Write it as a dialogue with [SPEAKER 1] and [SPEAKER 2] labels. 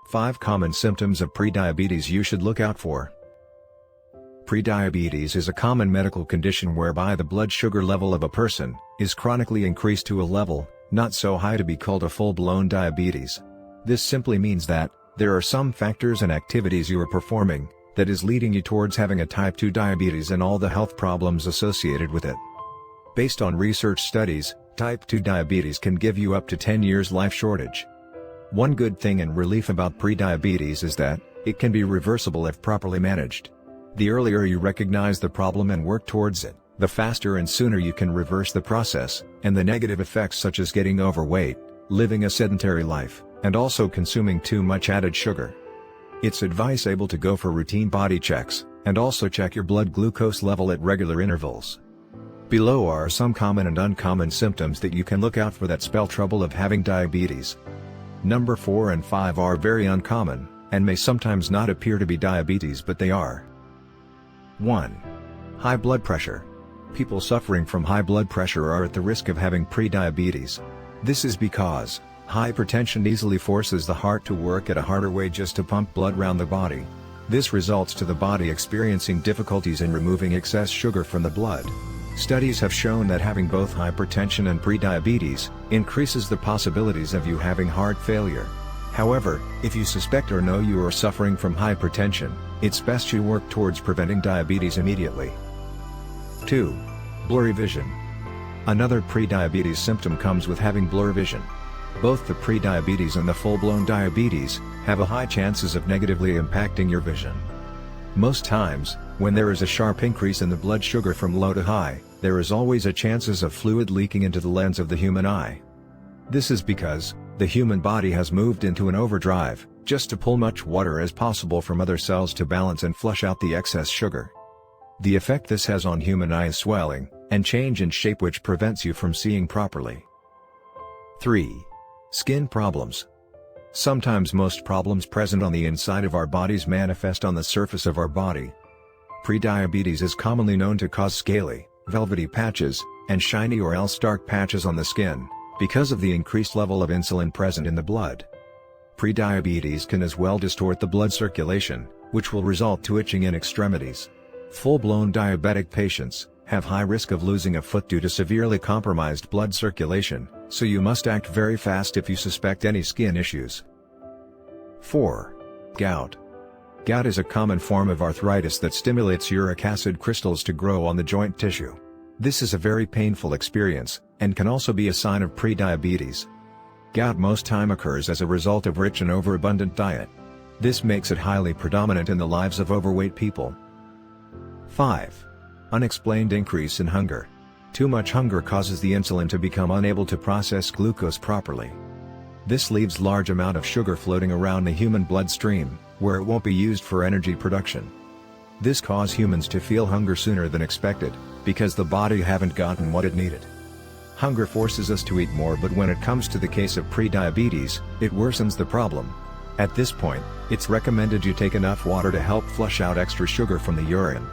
[SPEAKER 1] 5 Common Symptoms of Prediabetes You Should Look Out For. Prediabetes is a common medical condition whereby the blood sugar level of a person is chronically increased to a level not so high to be called a full-blown diabetes. This simply means that there are some factors and activities you are performing that is leading you towards having a type 2 diabetes and all the health problems associated with it. Based on research studies, type 2 diabetes can give you up to 10 years life shortage. One good thing and relief about prediabetes is that it can be reversible if properly managed. The earlier you recognize the problem and work towards it, the faster and sooner you can reverse the process, and the negative effects such as getting overweight, living a sedentary life, and also consuming too much added sugar. It's advisable to go for routine body checks, and also check your blood glucose level at regular intervals. Below are some common and uncommon symptoms that you can look out for that spell trouble of having diabetes. Number 4 and 5 are very uncommon, and may sometimes not appear to be diabetes but they are. 1. High blood pressure. People suffering from high blood pressure are at the risk of having prediabetes. This is because hypertension easily forces the heart to work at a harder way just to pump blood around the body. This results to the body experiencing difficulties in removing excess sugar from the blood. Studies have shown that having both hypertension and prediabetes increases the possibilities of you having heart failure. However, if you suspect or know you are suffering from hypertension, it's best you work towards preventing diabetes immediately. 2. Blurry vision. Another prediabetes symptom comes with having blurry vision. Both the prediabetes and the full-blown diabetes have a high chances of negatively impacting your vision. Most times, when there is a sharp increase in the blood sugar from low to high, there is always a chances of fluid leaking into the lens of the human eye. This is because the human body has moved into an overdrive, just to pull much water as possible from other cells to balance and flush out the excess sugar. The effect this has on human eye is swelling, and change in shape which prevents you from seeing properly. 3. Skin problems. Sometimes most problems present on the inside of our bodies manifest on the surface of our body. Prediabetes is commonly known to cause scaly, velvety patches, and shiny or else dark patches on the skin, because of the increased level of insulin present in the blood. Prediabetes can as well distort the blood circulation, which will result to itching in extremities. Full-blown diabetic patients have high risk of losing a foot due to severely compromised blood circulation, so you must act very fast if you suspect any skin issues. 4. Gout. Gout is a common form of arthritis that stimulates uric acid crystals to grow on the joint tissue. This is a very painful experience, and can also be a sign of prediabetes. Gout most time occurs as a result of rich and overabundant diet. This makes it highly predominant in the lives of overweight people. 5. Unexplained increase in hunger. Too much hunger causes the insulin to become unable to process glucose properly. This leaves large amount of sugar floating around the human bloodstream, where it won't be used for energy production. This causes humans to feel hunger sooner than expected, because the body haven't gotten what it needed. Hunger forces us to eat more, but when it comes to the case of prediabetes, it worsens the problem. At this point, it's recommended you take enough water to help flush out extra sugar from the urine.